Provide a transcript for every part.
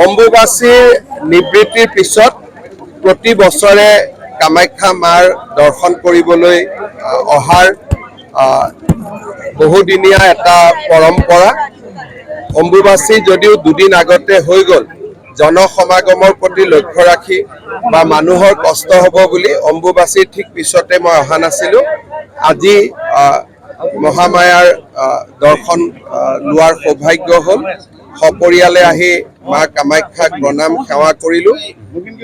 অম্বুবাচীৰ নিবৃত্তিৰ পিছত প্ৰতি বছৰে কামাখ্যা মাৰ দৰ্শন কৰিবলৈ অহাৰ বহুদিনীয়া এটা পৰম্পৰা। অম্বুবাচী যদিও দুদিন আগতে হৈ গ'ল, জনসমাগমৰ প্ৰতি লক্ষ্য ৰাখি বা মানুহৰ কষ্ট হ'ব বুলি অম্বুবাচীৰ ঠিক পিছতে মই অহা নাছিলোঁ। আজি মহামায়াৰ দৰ্শন লোৱাৰ সৌভাগ্য হ'ল। সপৰিয়ালে আহি মা কামাখ্যাক প্ৰণাম সেৱা কৰিলোঁ।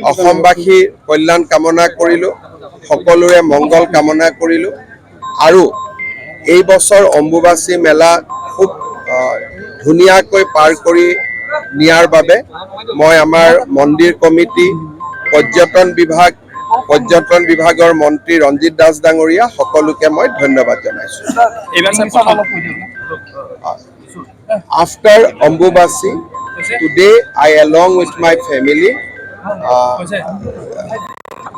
অসমবাসীৰ কল্যাণ কামনা কৰিলোঁ, সকলোৰে মংগল কামনা কৰিলোঁ। আৰু এই বছৰ অম্বুবাচী মেলা খুব ধুনীয়াকৈ পাৰ কৰি নিয়াৰ বাবে মই আমাৰ মন্দিৰ কমিটি, পৰ্যটন বিভাগৰ মন্ত্ৰী ৰঞ্জিত দাস ডাঙৰীয়া সকলোকে মই ধন্যবাদ জনাইছোঁ। After Ambubachi, today I along with my family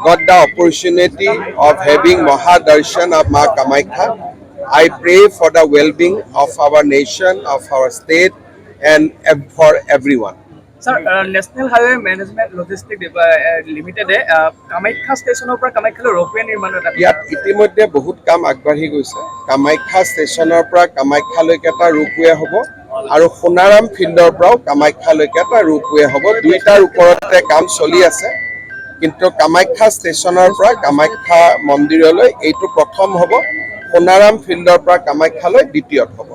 got the opportunity of having Mahadarshan of Ma Kamakhya. I pray for the well-being of our nation, of our state, and for everyone. Sir, National Highway Management Logistics Limited Kamakhya Stationer পৰা কামাখ্যালৈ ropeway নিৰ্মাণ এটা ইয়াত ইতিমধ্যে বহুত কাম আগবাঢ়ি গৈছে। কামাখ্যা ষ্টেচনৰ পৰা কামাখ্যালৈকে এটা ৰোপৱে হ'ব আৰু সোণাৰাম ফিল্ডৰ পৰাও কামাখ্যালৈকে এটা ৰোপৱে হ'ব। দুইটাৰ ওপৰতে কাম চলি আছে, কিন্তু কামাখ্যা ষ্টেচনৰ পৰা কামাখ্যা মন্দিৰলৈ এইটো প্ৰথম হ'ব। সোণাৰাম ফিল্ডৰ পৰা কামাখ্যালৈ দ্বিতীয়ত হ'ব।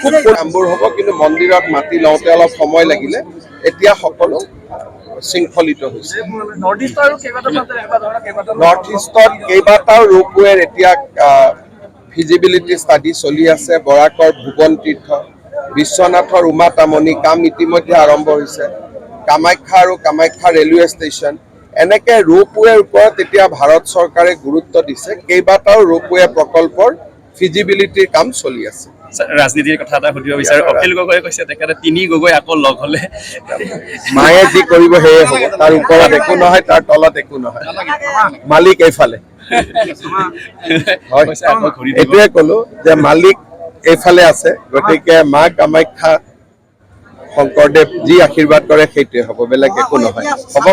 খুব কামবোৰ হ'ব, কিন্তু মন্দিৰত মাটি লওঁতে অলপ সময় লাগিলে। এতিয়া সকলো শৃংখলিত হৈছে। নৰ্থ ইষ্টত কেইবাটাও ৰোপৱেৰ এতিয়া ফিজিবিলিটি ষ্টাডি চলি আছে। বৰাকৰ ভুৱন তীৰ্থ, বিশ্বনাথৰ উমাতামণি কাম ইতিমধ্যে আৰম্ভ হৈছে। কামাখ্যা আৰু কামাখ্যা ৰেলৱে ষ্টেচন, এনেকে ৰোপৱেৰ ওপৰত এতিয়া ভাৰত চৰকাৰে গুৰুত্ব দিছে। কেইবাটাও ৰোপৱে প্ৰকল্পৰ ফিজিবিলিটিৰ কাম চলি আছে। ৰাজনীতিৰ কথা এটা সুধিব বিচাৰো। অখিল গগৈয়ে কৈছে তেখেতে ৩ গগৈ আকৌ লগ হ'লে মায়ে যি কৰিব সেয়ে হ'ব। তাৰ ওপৰত একো নহয়, তাৰ তলত একো নহয়। মালিক এইফালে। এইটোৱে ক'লো যে মালিক এইফালে আছে, গতিকে মা কামাখ্যা শংকৰদেৱ যি আশীৰ্বাদ কৰে সেইটোৱে হ'ব, বেলেগ একো নহয়। হ'ব।